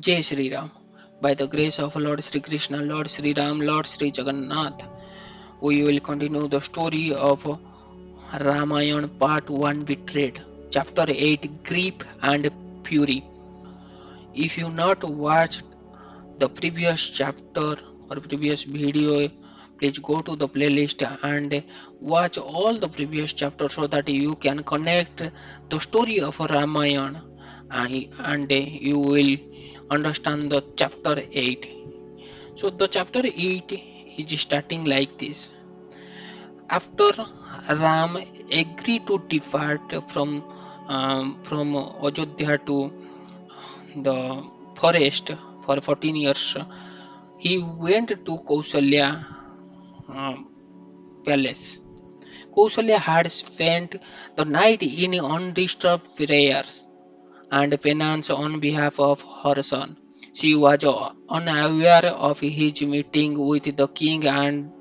Jai Shri Ram. By the grace of Lord Sri Krishna, Lord Sri Ram, Lord Sri Jagannath, we will continue the story of Rāmāyaṇa Part 1 Betrayed, Chapter 8 Grief and Fury. If you not watched the previous chapter or previous video, please go to the playlist and watch all the previous chapters so that you can connect the story of Ramayana and you will understand the chapter 8. So the chapter 8 is starting like this. After Ram agreed to depart from Ajodhya to the forest for 14 years, he went to Kaushalya um, palace. Kaushalya had spent the night in undisturbed prayers and penance on behalf of her son. She was unaware of his meeting with the king and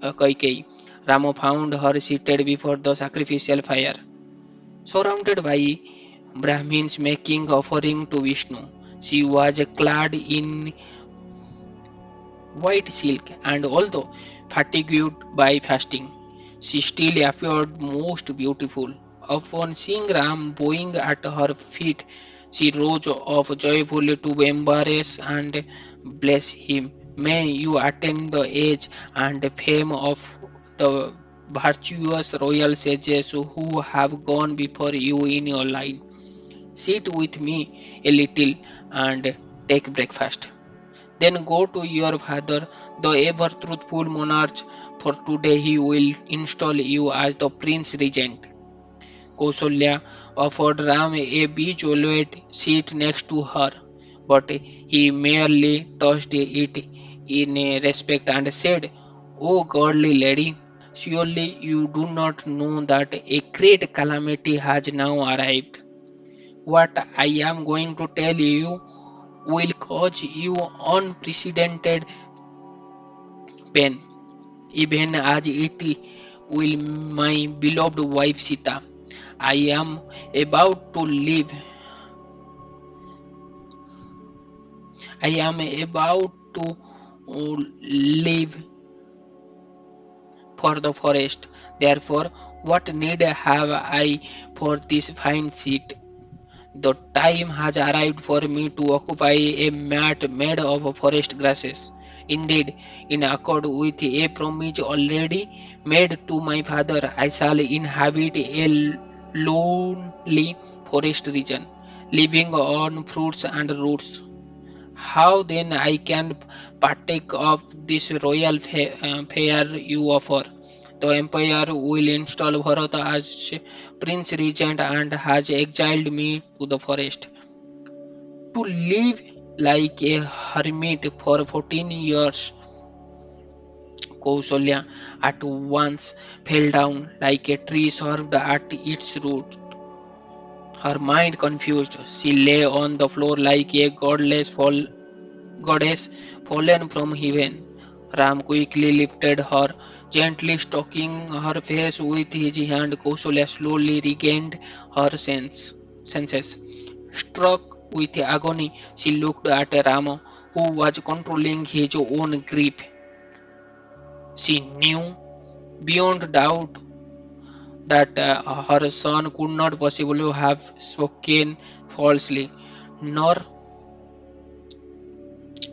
Kaikeyi. Rama found her seated before the sacrificial fire, surrounded by Brahmins making offering to Vishnu. She was clad in white silk, and although fatigued by fasting, she still appeared most beautiful. Upon seeing Ram bowing at her feet, she rose up joyfully to embrace and bless him. May you attain the age and fame of the virtuous royal sages who have gone before you in your line. Sit with me a little and take breakfast. Then go to your father, the ever truthful monarch, for today he will install you as the prince regent. Kausalya offered Ram a beech-velvet seat next to her, but he merely touched it in a respect and said, "O godly lady, surely you do not know that a great calamity has now arrived. What I am going to tell you will cause you unprecedented pain, even as it will my beloved wife Sita. I am about to leave. I am about to leave for the forest. Therefore, what need have I for this fine seat? The time has arrived for me to occupy a mat made of forest grasses. Indeed, in accord with a promise already made to my father, I shall inhabit a lonely forest region, living on fruits and roots. How then I can partake of this royal fare you offer? The empire will install Bharata as prince regent and has exiled me to the forest to live like a hermit for 14 years. Kausalya at once fell down like a tree served at its root. Her mind confused, she lay on the floor like a goddess fallen from heaven. Ram quickly lifted her, gently stroking her face with his hand. Kausalya slowly regained her senses. Struck with agony, she looked at Rama, who was controlling his own grief. She knew beyond doubt that her son could not possibly have spoken falsely, nor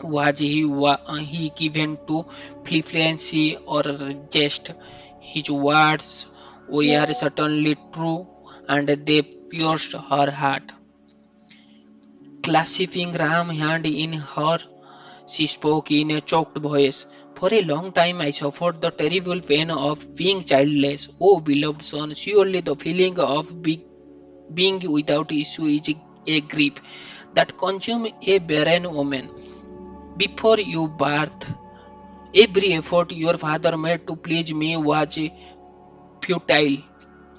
was he given to flippancy or jest. His words were certainly true, and they pierced her heart. Clasping Ram's hand in her, she spoke in a choked voice. For a long time I suffered the terrible pain of being childless. Oh, beloved son, surely the feeling of being without issue is a grief that consumes a barren woman. Before you birth, every effort your father made to please me was futile.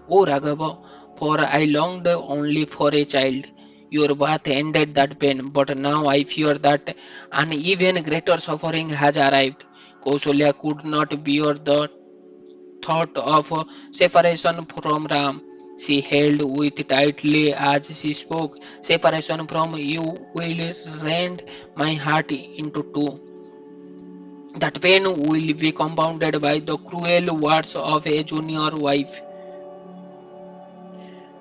O Raghava, for I longed only for a child. Your birth ended that pain, but now I fear that an even greater suffering has arrived. Kausalya could not bear the thought of separation from Ram. She held with tightly as she spoke. Separation from you will rend my heart into two. That pain will be compounded by the cruel words of a junior wife.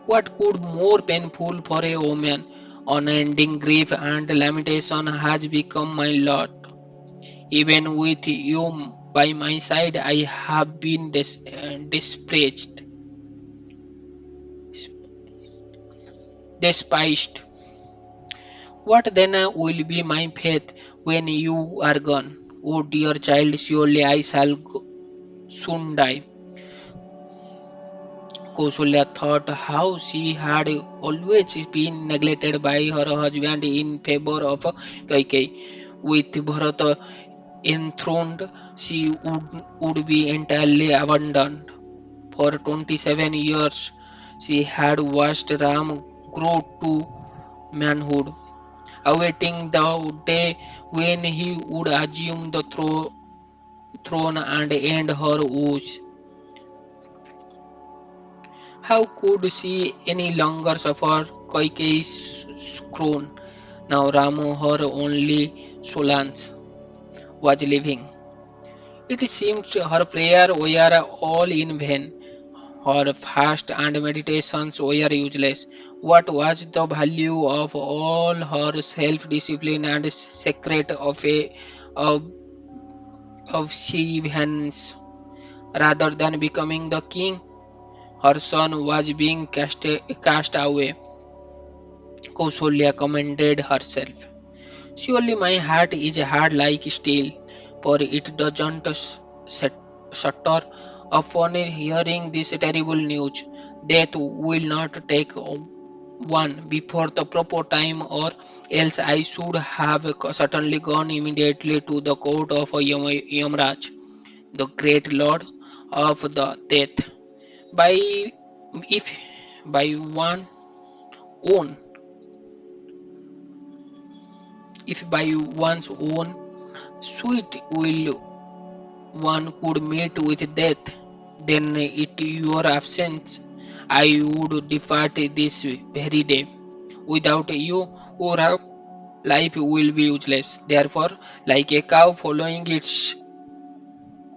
What could more painful for a woman? Unending grief and lamentation has become my lot. Even with you by my side, I have been despised. What then will be my faith when you are gone? Oh dear child, surely I shall soon die. Kaushalya thought how she had always been neglected by her husband in favor of Kaikeyi. With Bharata enthroned, she would be entirely abandoned. For 27 years, she had watched Ram grow to manhood, awaiting the day when he would assume the throne and end her woes. How could she any longer suffer Kaikeyi's crown? Now Rama, her only solace, was living. It seemed her prayers were all in vain. Her fast and meditations were useless. What was the value of all her self-discipline and secret of, of Shivans? Rather than becoming the king, her son was being cast away. Kaushalya commended herself. Surely my heart is hard like steel, for it doesn't shudder upon hearing this terrible news. Death will not take one before the proper time, or else I should have certainly gone immediately to the court of Yamraj, the great lord of the death. By if by one own, if by one's own sweet will one could meet with death, then it your absence I would depart this very day. Without you, our life will be useless. Therefore, like a cow following its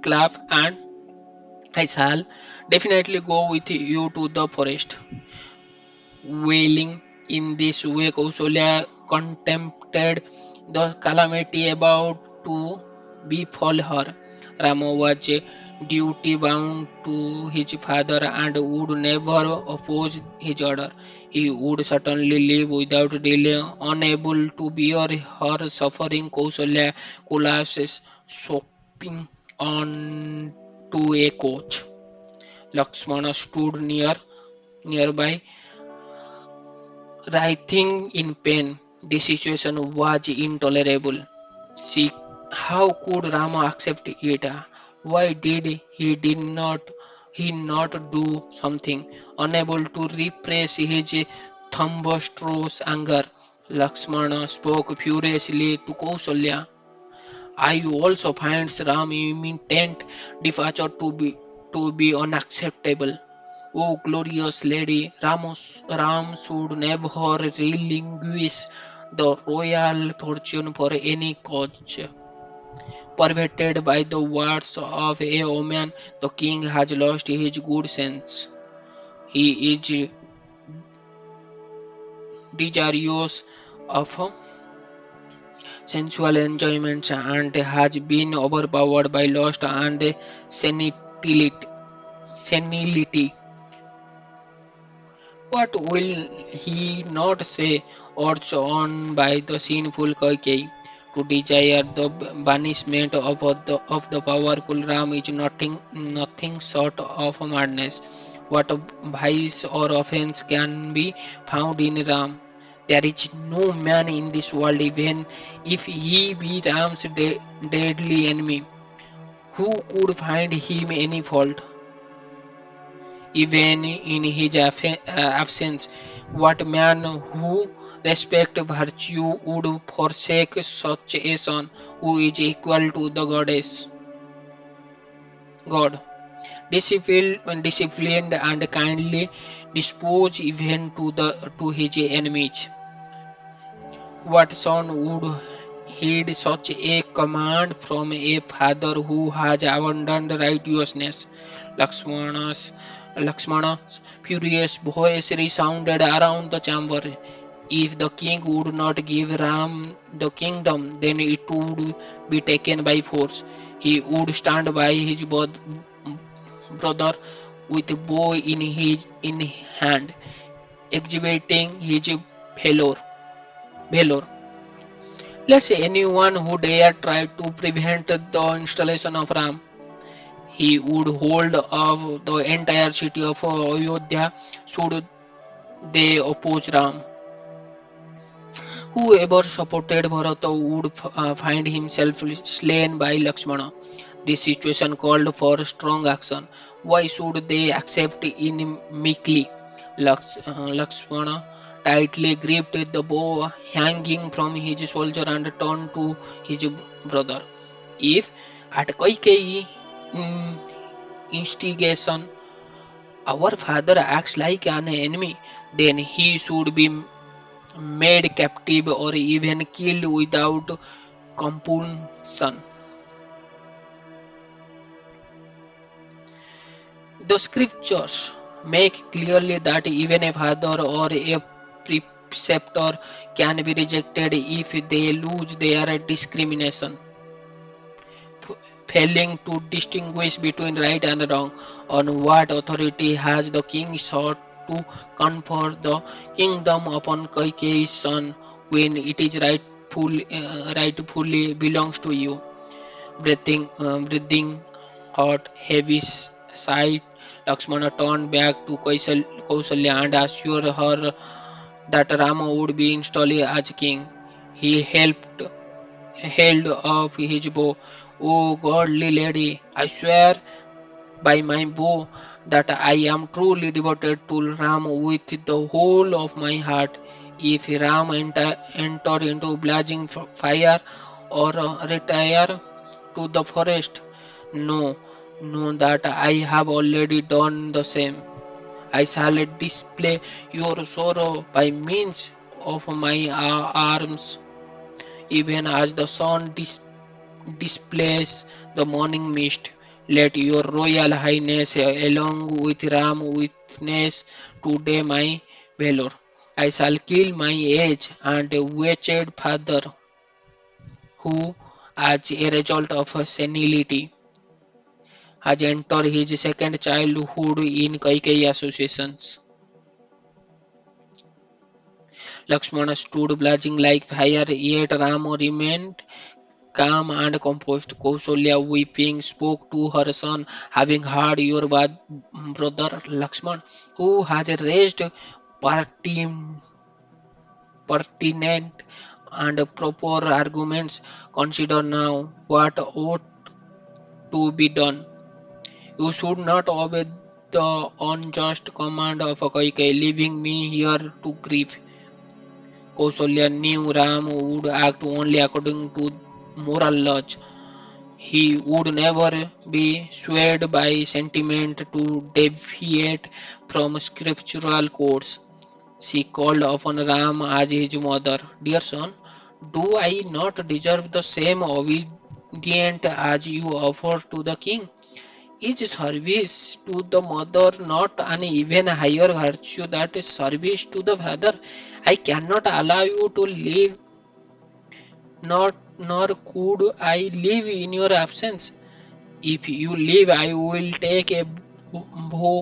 calf, and I shall definitely go with you to the forest. Wailing in this way, Kaushalya contemplated the calamity about to befall her. Rama was duty bound to his father and would never oppose his order. He would certainly leave without delay, unable to bear her suffering. Kaushalya collapses, sobbing on to a couch. Lakshmana stood nearby, writhing in pain. The situation was intolerable. She, how could Rama accept it? Why did he not do something? Unable to repress his tempestuous anger, Lakshmana spoke furiously to Kaushalya. I also find Ram's imminent departure to be unacceptable. O glorious lady, Ram should never relinquish the royal fortune for any cause. Perverted by the words of a woman, the king has lost his good sense. He is desirous of sensual enjoyments and has been overpowered by lust and senility. senility. What will he not say, urged on by the sinful Kaikeyi? To desire the banishment of the powerful Ram is nothing short of madness. What vice or offense can be found in Ram? There is no man in this world, even if he be Ram's deadly enemy, who could find him any fault. Even in his absence, what man who respects virtue would forsake such a son who is equal to the God? disciplined and kindly disposed even to his enemies. What son would heed such a command from a father who has abandoned righteousness? Lakshmana's Lakshmana's furious voice resounded around the chamber. If the king would not give Ram the kingdom, then it would be taken by force. He would stand by his brother with a bow in hand, exhibiting his valor. valor. Let's say anyone who dare try to prevent the installation of Ram, he would hold of the entire city of Ayodhya should they oppose Ram. Whoever supported Bharata would find himself slain by Lakshmana. This situation called for strong action. Why should they accept in meekly? Lakshmana tightly gripped the bow hanging from his shoulder and turned to his brother. If at Kaikeyi instigation our father acts like an enemy, then he should be made captive or even killed without compulsion. The scriptures make clearly that even a father or a preceptor can be rejected if they lose their discrimination, failing to distinguish between right and wrong. On what authority has the king sought to confer the kingdom upon Kaikeyi's son when it is rightfully belongs to you? Breathing hot, heavy sigh, Lakshmana turned back to Kaushalya and assured her that Rama would be installed as king. He held up his bow. "O godly lady, I swear by my bow that I am truly devoted to Ram with the whole of my heart. If Ram enter into blazing fire or retire to the forest, know that I have already done the same. I shall display your sorrow by means of my arms, even as the sun displays the morning mist. Let your royal highness, along with Ram, witness today my valor. I shall kill my aged and wretched father, who, as a result of senility, has entered his second childhood in Kaikeyi associations." Lakshmana stood blazing like fire, yet Rama remained calm and composed. Kausalya, weeping, spoke to her son, "Having heard your brother Lakshman, who has raised pertin- pertinent and proper arguments, consider now what ought to be done. You should not obey the unjust command of Kaikeyi, leaving me here to grieve." Kausalya knew Ram would act only according to moral laws. He would never be swayed by sentiment to deviate from scriptural codes. She called upon Ram as his mother. "Dear son, do I not deserve the same obedience as you offer to the king? Is service to the mother not an even higher virtue that is service to the father? I cannot allow you to live, nor could I live in your absence. If you live, I will take a vow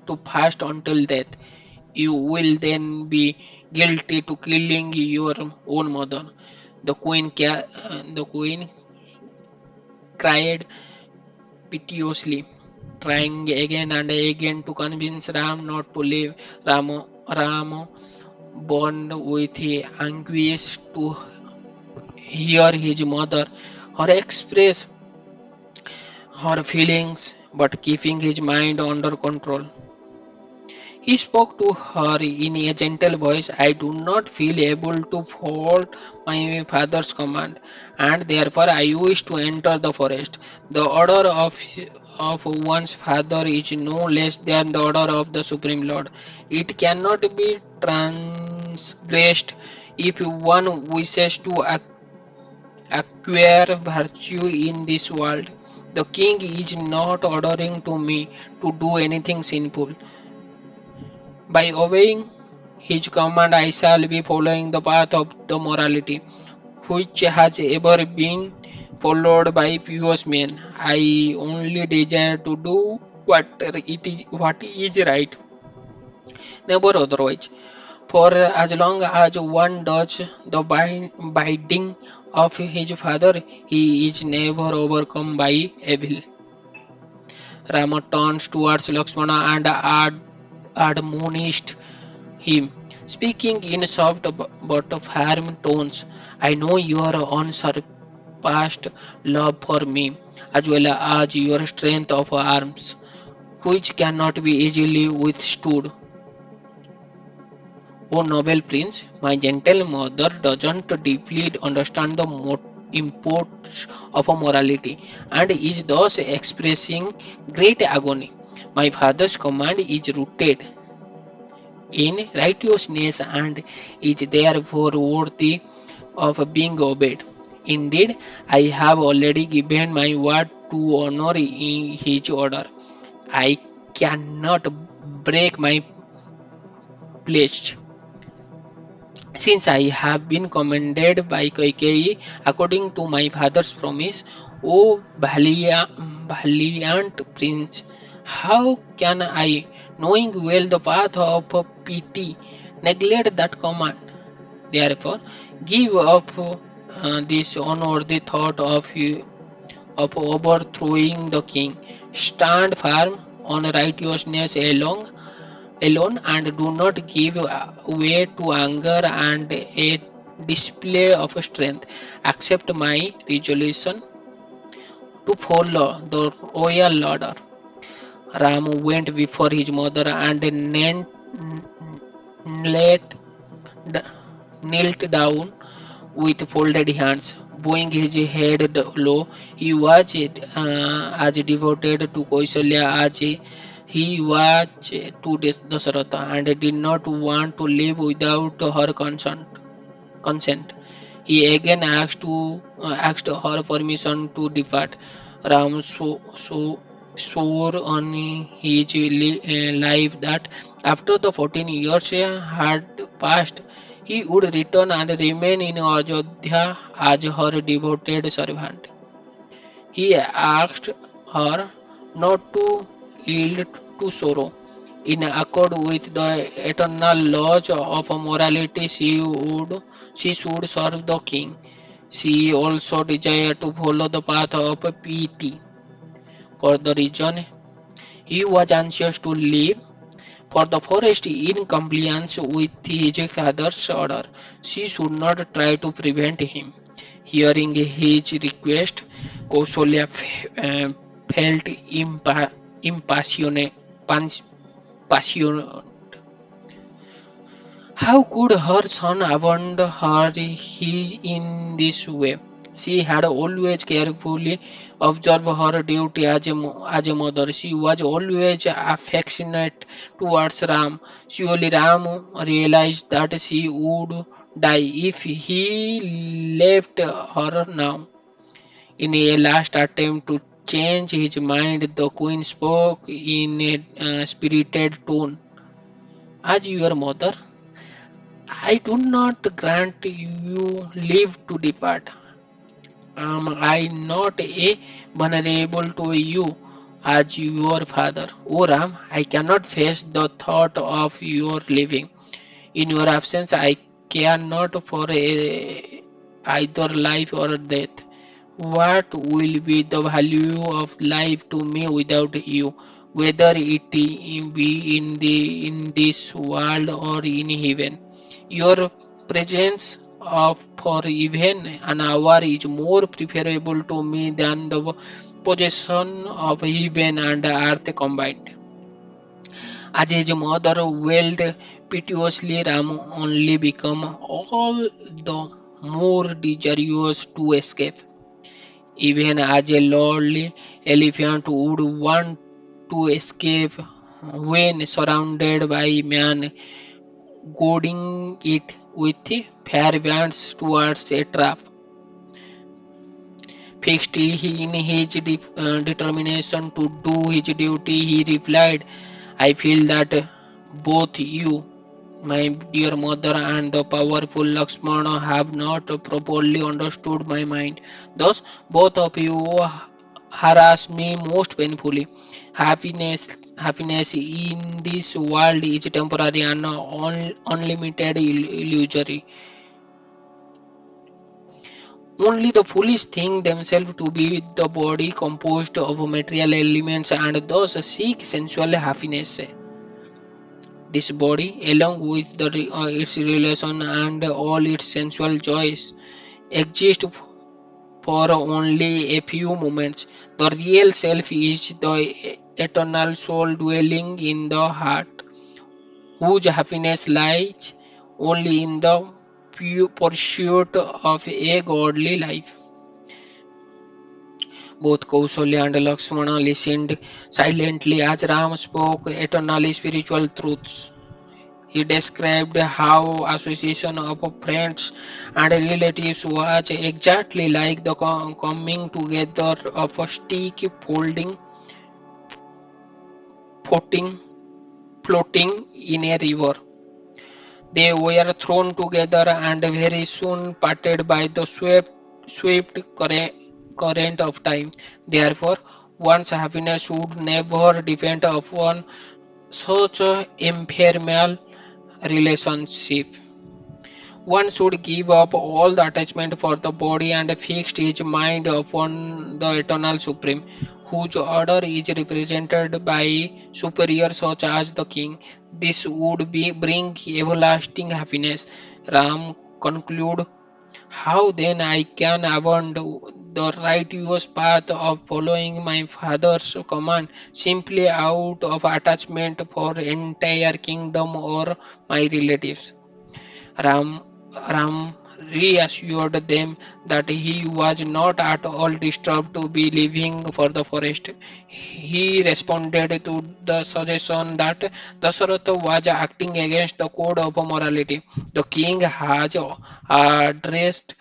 to fast until death. You will then be guilty to killing your own mother." The queen cried piteously, trying again and again to convince Ram not to leave. Rama burned with anguish to hear his mother, her express her feelings, but keeping his mind under control. He spoke to her in a gentle voice. "I do not feel able to follow my father's command, and therefore I wish to enter the forest. The order of one's father is no less than the order of the Supreme Lord. It cannot be transgressed if one wishes to acquire virtue in this world. The king is not ordering to me to do anything sinful. By obeying his command, I shall be following the path of the morality, which has ever been followed by pious men. I only desire to do what is right, never otherwise. For as long as one does the binding of his father, he is never overcome by evil. Rama turns towards Lakshmana and admonished him, speaking in soft but firm tones. I know your unsurpassed love for me, as well as your strength of arms, which cannot be easily withstood. O noble prince, my gentle mother doesn't deeply understand the import of a morality and is thus expressing great agony. My father's command is rooted in righteousness and is therefore worthy of being obeyed. Indeed, I have already given my word to honor in his order. I cannot break my pledge. Since I have been commended by Kaikeyi according to my father's promise, O valiant prince, how can I, knowing well the path of pity, neglect that command? Therefore, give up this unworthy thought of overthrowing the king. Stand firm on righteousness alone and do not give way to anger and a display of strength. Accept my resolution to follow the royal order. Ram went before his mother and knelt knelt down with folded hands, bowing his head low. He was as devoted to Kaushalya as he was to Dasharatha and did not want to live without her consent. He again asked her permission to depart. Ram swore on his life that after the 14 years had passed, he would return and remain in Ayodhya as her devoted servant. He asked her not to yield to sorrow. In accord with the eternal laws of morality, she should serve the king. She also desired to follow the path of piety. For the reason he was anxious to live for the forest in compliance with his father's order. She should not try to prevent him. Hearing his request, Kaushalya felt impassionate, passionate. How could her son abandon her in this way? She had always carefully observed her duty as a mother. She was always affectionate towards Ram. Surely Ram realized that she would die if he left her now. In a last attempt to change his mind, the queen spoke in a spirited tone. As your mother, I do not grant you leave to depart. Am I not a vulnerable to you as your father? O Ram, I cannot face the thought of your leaving. In your absence, I care not for either life or death. What will be the value of life to me without you, whether it be in this world or in heaven? Your presence of for even an hour is more preferable to me than the possession of heaven and earth combined. As his mother wailed piteously, Ram only became all the more desirous to escape. even as a lordly elephant would want to escape when surrounded by man goading it with fair bands towards a trap. Fixed in his determination to do his duty, he replied, I feel that both you, my dear mother, and the powerful Lakshmana have not properly understood my mind. Thus, both of you harass me most painfully. Happiness in this world is temporary and unlimited illusory. Only the foolish think themselves to be the body composed of material elements and thus seek sensual happiness. This body, along with its relation and all its sensual joys, exists for only a few moments. The real self is the eternal soul dwelling in the heart, whose happiness lies only in the pure pursuit of a godly life. Both Kaushalya and Lakshmana listened silently as Ram spoke eternally spiritual truths. He described how association of friends and relatives was exactly like the coming together of a stick floating, floating in a river. They were thrown together and very soon parted by the swift current of time. Therefore, one's happiness should never depend upon such a ephemeral relationship. One should give up all the attachment for the body and fix his mind upon the eternal supreme, whose order is represented by superiors such as the king. This would bring everlasting happiness. Ram conclude, how then I can abandon the righteous path of following my father's command simply out of attachment for entire kingdom or my relatives. Ram, Ram reassured them that he was not at all disturbed to be leaving for the forest. He responded to the suggestion that Dasharatha was acting against the code of morality. The king has addressed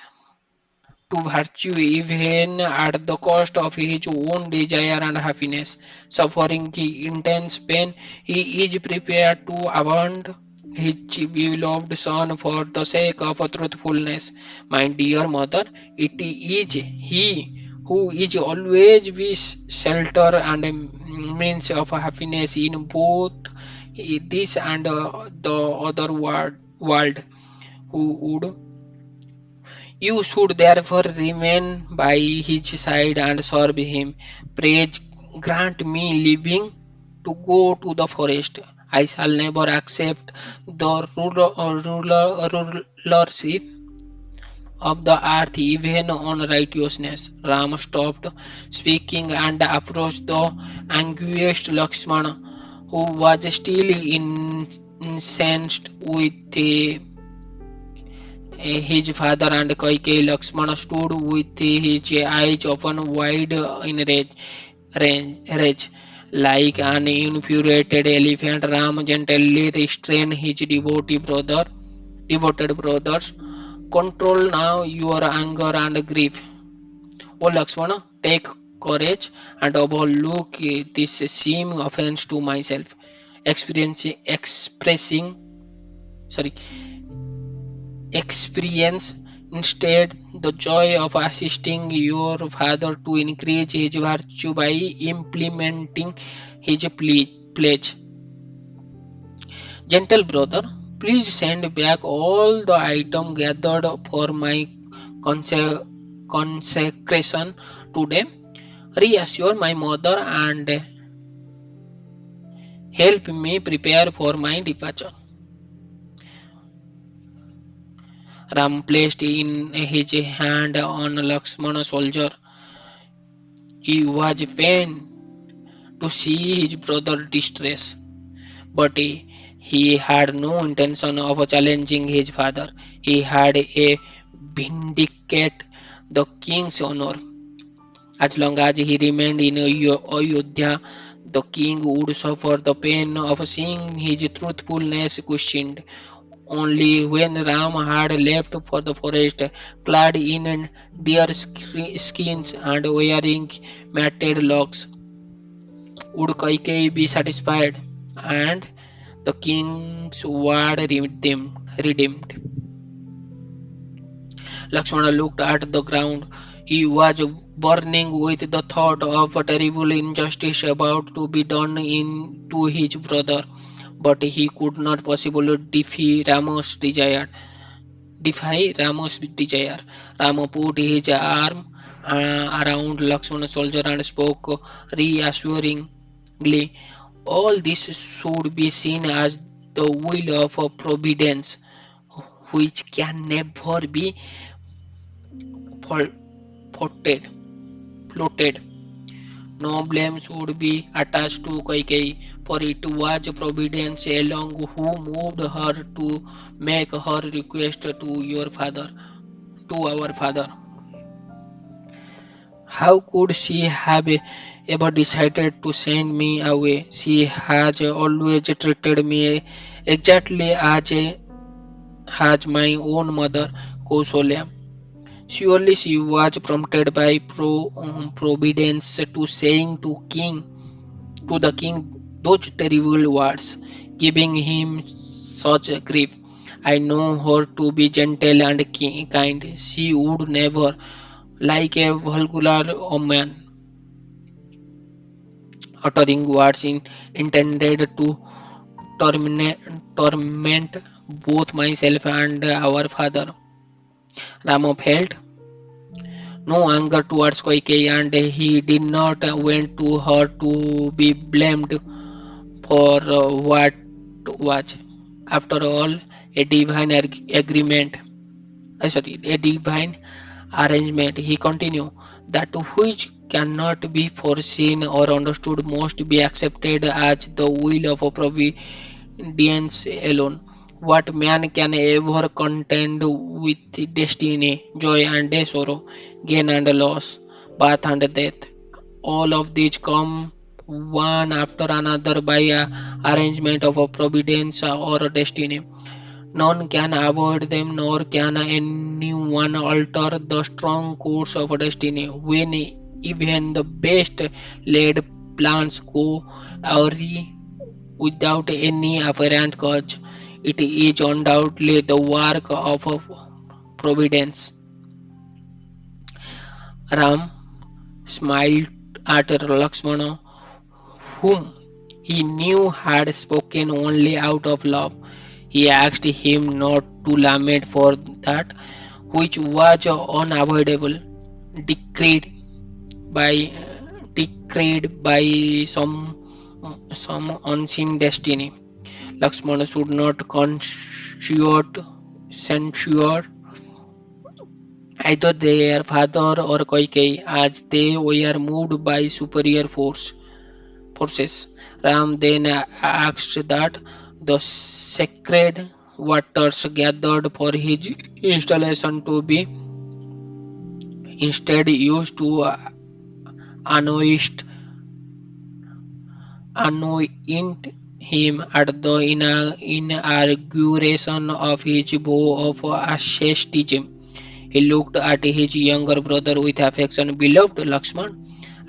to virtue even at the cost of his own desire and happiness. Suffering intense pain, he is prepared to abandon his beloved son for the sake of truthfulness. My dear mother, it is he who is always with shelter and means of happiness in both this and the other world who would you should therefore remain by his side and serve him. Praise grant me living to go to the forest. I shall never accept the rulership of the earth even on righteousness. Ram stopped speaking and approached the anguished Lakshmana, who was still incensed with his father and Kaikeyi. Lakshmana stood with his eyes open wide in rage. Like an infuriated elephant, Ram gently restrained his devoted brothers. Control now your anger and grief. O Lakshmana, take courage and overlook this seeming offense to myself. Expressing, sorry, experience instead the joy of assisting your father to increase his virtue by implementing his pledge. Gentle brother, please send back all the items gathered for my conse- consecration today. Reassure my mother and help me prepare for my departure. Ram placed in his hand on Lakshmana's shoulder. He was pained to see his brother's distress, but he had no intention of challenging his father. He had a vindicate the king's honor. As long as he remained in Ayodhya, the king would suffer the pain of seeing his truthfulness questioned. Only when Ram had left for the forest, clad in deer skins and wearing matted locks, would Kaikeyi be satisfied, and the king's word redeemed. Lakshmana looked at the ground. He was burning with the thought of a terrible injustice about to be done to his brother, but he could not possibly defy Rama's desire. Rama put his arm around Lakshmana's shoulder and spoke reassuringly. All this should be seen as the will of a providence, which can never be faulted. Floated. No blame should be attached to Kaikeyi, for it was Providence alone who moved her to make her request to our father. How could she have ever decided to send me away? She has always treated me exactly as my own mother, Kaushalya. Surely she was prompted by Providence to saying to the king those terrible words, giving him such grief. I know her to be gentle and kind. She would never, like a vulgar woman, uttering words intended to torment, torment both myself and our father. Rama felt no anger towards Koike, and he did not want to her to be blamed for what was, after all, a divine agreement. A divine arrangement. He continued that which cannot be foreseen or understood must be accepted as the will of a providence alone. What man can ever contend with destiny, joy and sorrow, gain and loss, birth and death? All of these come one after another by a arrangement of a providence or a destiny. None can avoid them, nor can anyone alter the strong course of destiny. When even the best laid plans go awry without any apparent cause, it is undoubtedly the work of providence. Ram smiled at Lakshmana, whom he knew had spoken only out of love. He asked him not to lament for that which was unavoidable, decreed by decreed by some unseen destiny. Lakshmana should not censure either their father or Kaikeyi, as they were moved by superior forces. Ram then asked that the sacred waters gathered for his installation to be instead used to anoint, anoint him at the inauguration of his vow of asceticism. He looked at his younger brother with affection. Beloved Lakshman,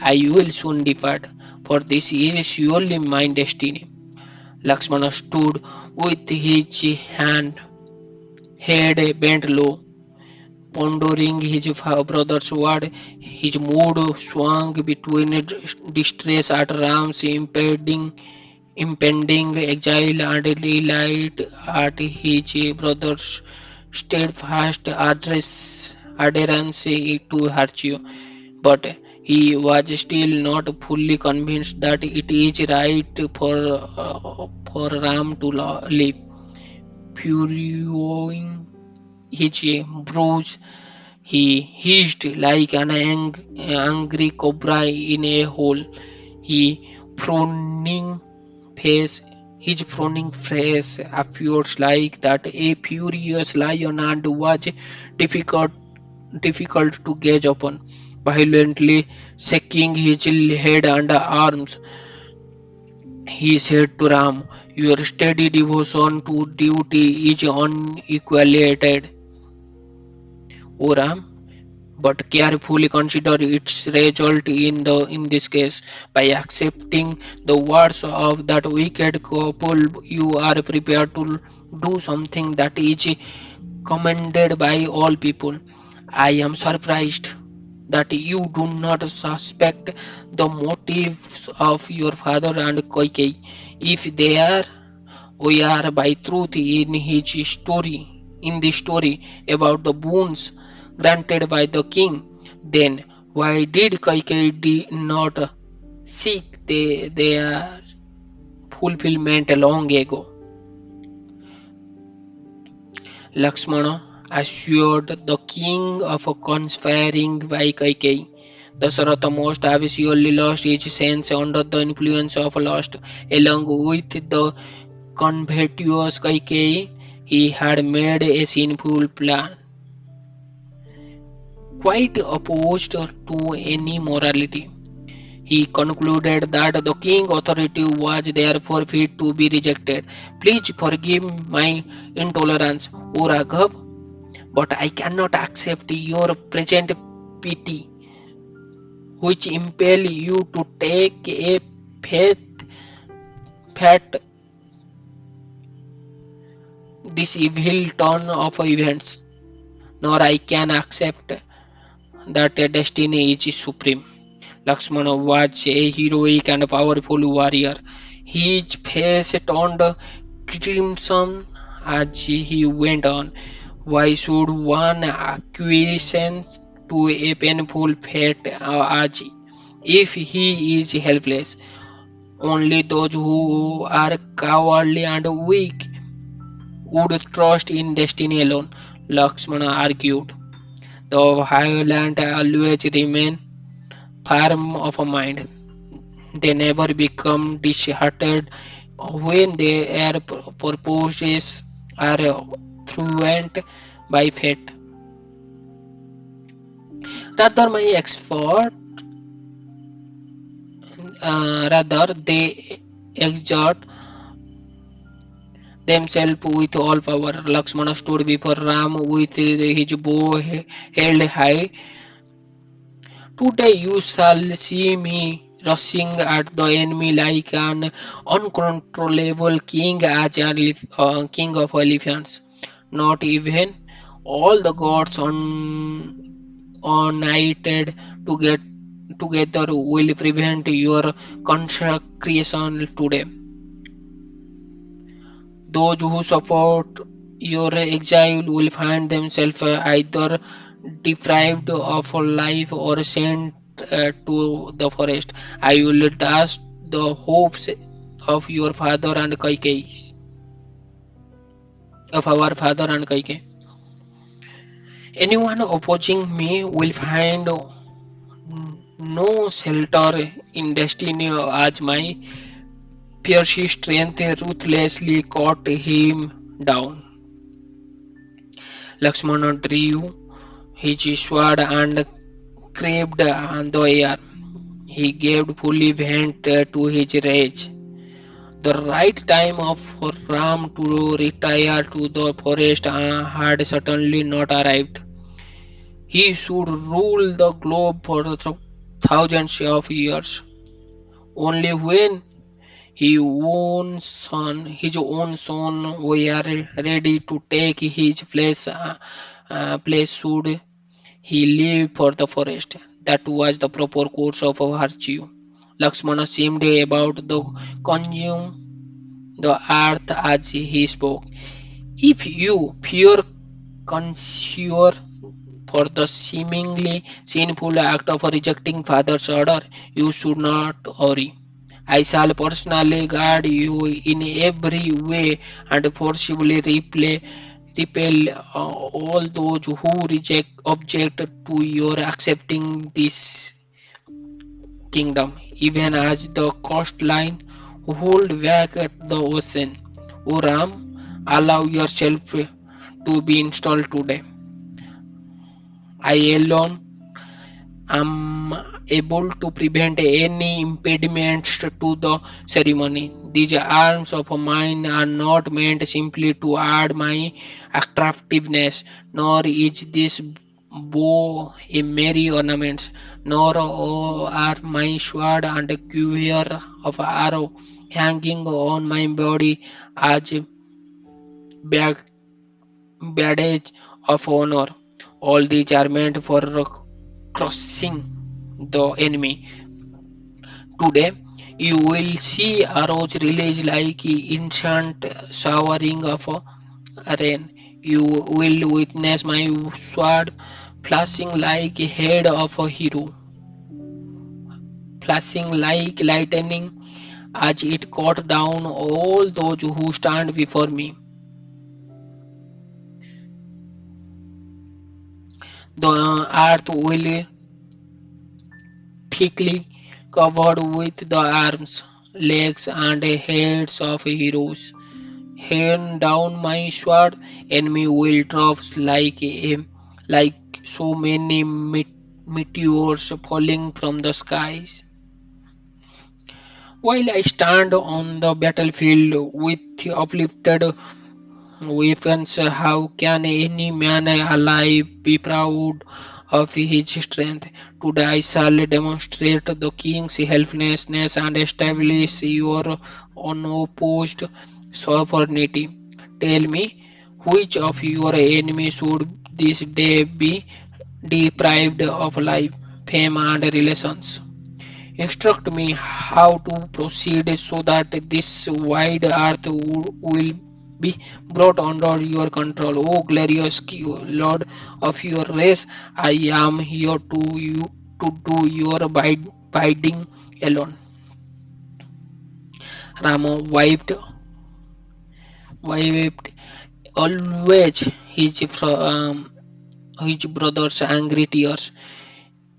I will soon depart, for this is surely my destiny. Lakshmana stood with his head bent low, pondering his brother's word. His mood swung between distress at Ram's impending exile and delight at his brother's steadfast adherence to virtue. But he was still not fully convinced that it is right for Ram to live. Furrowing his brows, he hissed like an angry cobra in a hole. He frowning face, his frowning face appears like that a furious lion and was difficult difficult to gauge upon. Violently shaking his head and arms, he said to Ram, "Your steady devotion to duty is unequaled, O Ram, but carefully consider its result in this case. By accepting the words of that wicked couple, you are prepared to do something that is commended by all people. I am surprised that you do not suspect the motives of your father and Koikei. If they are, we are by truth in the story about the boons granted by the king. Then why did Kaikeyi not seek their fulfillment long ago?" Lakshmana assured the king of a conspiring by Kaikeyi. Dasharatha most obviously lost his sense under the influence of lust. Along with the covetous Kaikeyi, he had made a sinful plan, quite opposed to any morality. He concluded that the king's authority was therefore fit to be rejected. "Please forgive my intolerance, O Raghav, but I cannot accept your present pity, which impel you to take a faith, fat this evil turn of events. Nor I can accept that a destiny is supreme." Lakshmana was a heroic and powerful warrior. His face turned crimson as he went on. "Why should one acquiesce to a painful fate as if he is helpless? Only those who are cowardly and weak would trust in destiny alone," Lakshmana argued. "The violent always remain firm of mind. They never become disheartened when their purposes are thwarted by fate. Rather they exert themselves with all power." Lakshmana stood before Ram with his bow held high. "Today you shall see me rushing at the enemy like an uncontrollable king as king of elephants. Not even all the gods united to get together will prevent your consecration today. Those who support your exile will find themselves either deprived of life or sent to the forest. I will dash the hopes of your father and Kaikeyi, of our father and Kaikeyi. Anyone opposing me will find no shelter in destiny as my fierce strength ruthlessly cut him down." Lakshmana drew his sword and craved the air. He gave fully vent to his rage. The right time for Ram to retire to the forest had certainly not arrived. He should rule the globe for thousands of years. Only when his own son were ready to take his place should he leave for the forest. That was the proper course of virtue. Lakshmana seemed about to consume the earth as he spoke. "If you fear connoisseur for the seemingly sinful act of rejecting father's order, you should not worry. I shall personally guard you in every way and forcibly repel all those who object to your accepting this kingdom, even as the coastline hold back at the ocean. O Ram, allow yourself to be installed today. I alone am able to prevent any impediments to the ceremony. These arms of mine are not meant simply to add my attractiveness, nor is this bow a merry ornament, nor are my sword and quiver of arrow hanging on my body as bag- badge of honor. All these are meant for crushing the enemy. Today, you will see arrows released like instant showering of rain. You will witness my sword flashing like a head of a hero, flashing like lightning as it cut down all those who stand before me. The earth will thickly covered with the arms, legs, and heads of heroes. Hand down my sword, enemy will drop like so many meteors falling from the skies. While I stand on the battlefield with uplifted weapons, how can any man alive be proud of his strength? Today I shall demonstrate the king's helplessness and establish your unopposed sovereignty. Tell me, which of your enemies should this day be deprived of life, fame, and relations? Instruct me how to proceed so that this wide earth will be brought under your control. O glorious Lord of your race, I am here to do your bidding alone. Rama wiped always his brother's angry tears.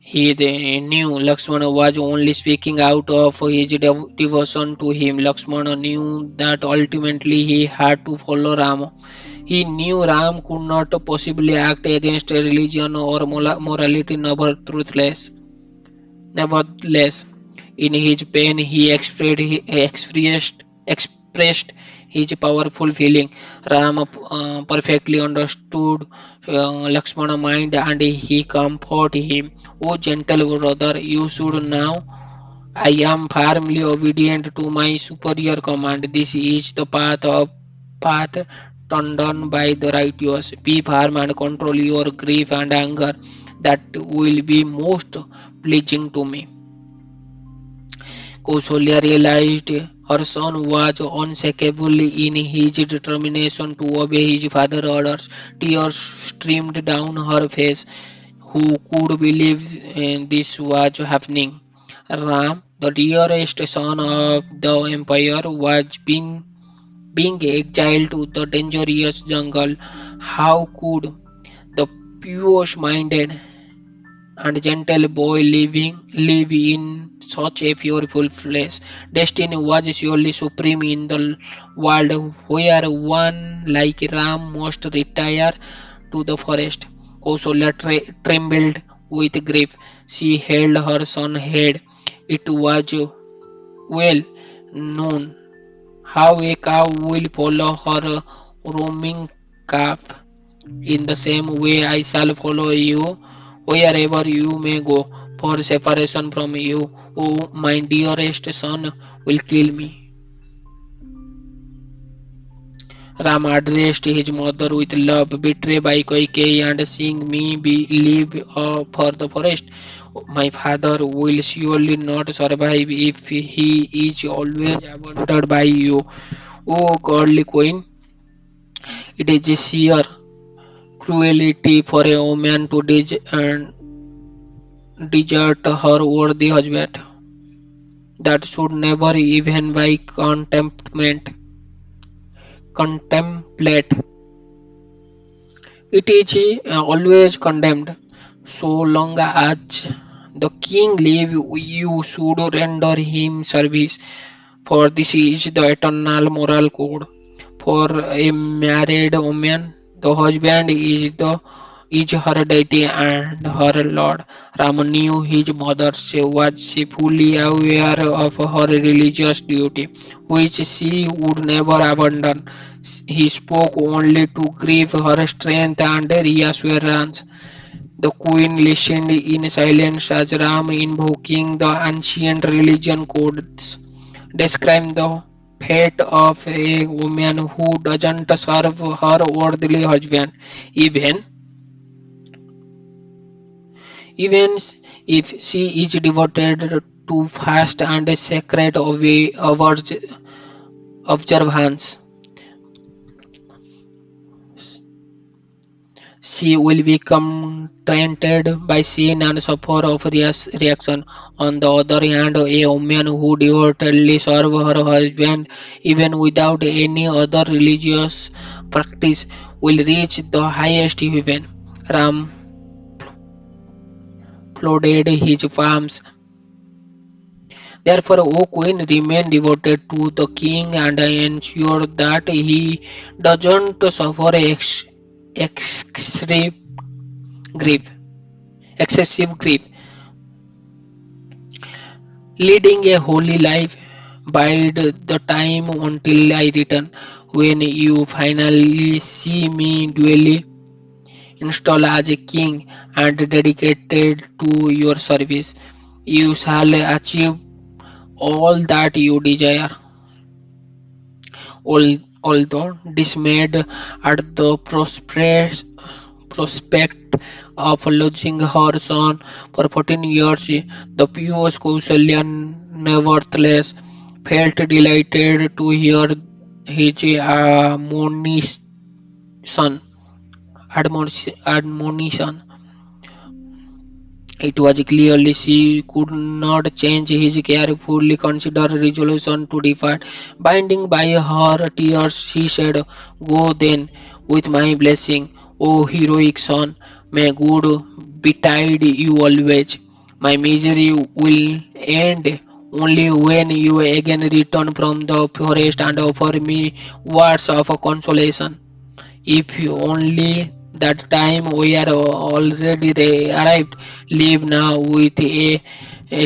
He knew Lakshmana was only speaking out of his devotion to him. Lakshmana knew that ultimately he had to follow Rama. He knew Ram could not possibly act against a religion or morality, nevertheless, in his pain, he expressed his powerful feeling. Rama perfectly understood Lakshmana's mind and he comforted him. O gentle brother, you should know I am firmly obedient to my superior command. This is the path trodden by the righteous. Be firm and control your grief and anger. That will be most pleasing to me. Kaushalya realized her son was unshakable in his determination to obey his father's orders. Tears streamed down her face. Who could believe this was happening? Ram, the dearest son of the empire, was being exiled to the dangerous jungle. How could the pure-minded and gentle boy live in such a fearful place? Destiny was surely supreme in the world where one like Ram must retire to the forest. Kaushalya trembled with grief. She held her son's head. It was well known how a cow will follow her roaming calf. In the same way, I shall follow you wherever you may go, for separation from you, oh my dearest son, will kill me. Rama addressed his mother with love, betrayed by Kaikeyi and seeing me leave for the forest. My father will surely not survive if he is always abandoned by you. Oh godly queen, it is a sheer cruelty for a woman to desert her worthy husband. That should never even by contemplate. It is always condemned. So long as the king live, you should render him service, for this is the eternal moral code. For a married woman, the husband is the is her deity and her lord. Rama knew his mother was fully aware of her religious duty, which she would never abandon. He spoke only to give her strength and reassurance. The queen listened in silence as Ram, invoking the ancient religion codes, described the fate of a woman who doesn't serve her worldly husband, even even if she is devoted to fast and sacred observance. She will become tainted by sin and suffer of reaction. On the other hand, a woman who devotedly serves her husband, even without any other religious practice, will reach the highest heaven. Ram flooded his farms. Therefore, O Queen, remain devoted to the king and ensure that he doesn't suffer excessive grief. Excessive grief. Leading a holy life, bide the time until I return. When you finally see me duly installed as a king and dedicated to your service, you shall achieve all that you desire. Although dismayed at the prospect of losing her son for 14 years, the pious Kaushalya nevertheless felt delighted to hear his admonition. It was clearly she could not change his carefully considered resolution to depart. Binding by her tears, he said, "Go then with my blessing, O heroic son. May good betide you always. My misery will end only when you again return from the forest and offer me words of consolation. If you only that time we are already arrived, live now with a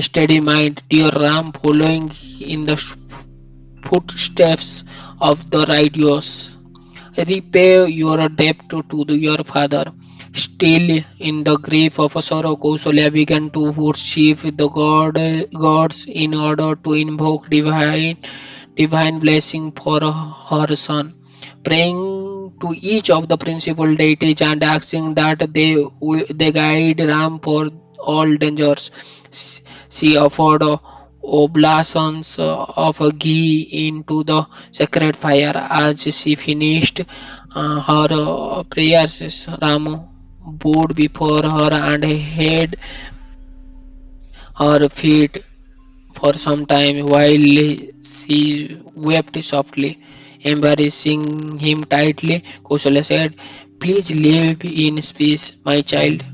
steady mind, dear Ram, following in the footsteps of the righteous. Repay your debt to your father." Still in the grief of sorrow, Kausalya began to worship the gods in order to invoke divine blessing for her son, praying to each of the principal deities and asking that they guide Ram for all dangers. She offered oblations of ghee into the sacred fire. As she finished her prayers, Ram bowed before her and held her feet for some time while she wept softly. Embracing him tightly, Kausalya said, "Please live in peace, my child.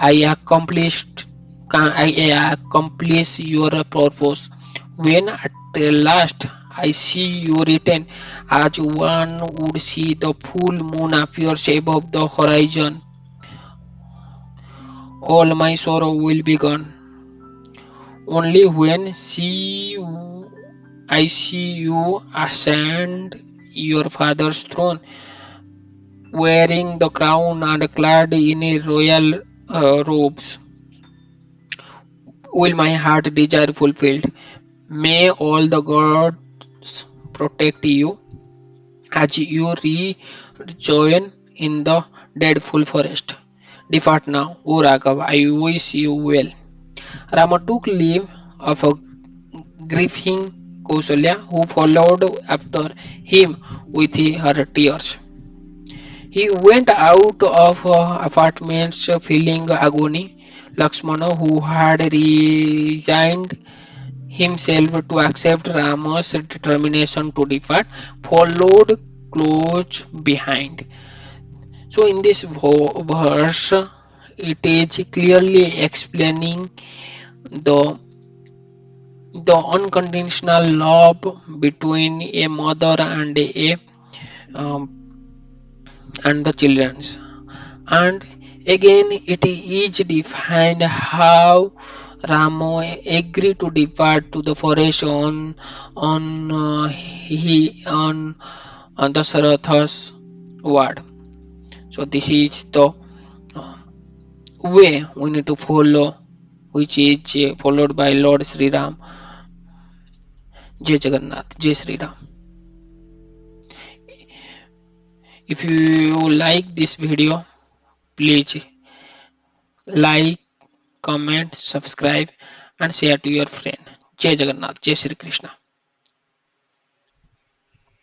I accomplished I accomplish your purpose. When at last I see you return, as one would see the full moon appears above the horizon, all my sorrow will be gone. Only when I see you ascend your father's throne, wearing the crown and clad in a royal robes, will my heart desire fulfilled. May all the gods protect you as you rejoin in the dreadful forest. Depart now, O Raghav, I wish you well." Rama took leave of a grieving Kausalya, who followed after him with her tears. He went out of apartments feeling agony. Lakshmana, who had resigned himself to accept Rama's determination to depart, followed close behind. So, in this verse, it is clearly explaining the the unconditional love between a mother um, and the children. And again it is defined how Rama agreed to depart to the forest on Dasaratha's word. So this is the way we need to follow, which is followed by Lord Sri Ram. Jai Jagannath, Jai Sri Ram. If you like this video, please like, comment, subscribe, and share to your friend. Jai Jagannath, Jai Sri Krishna.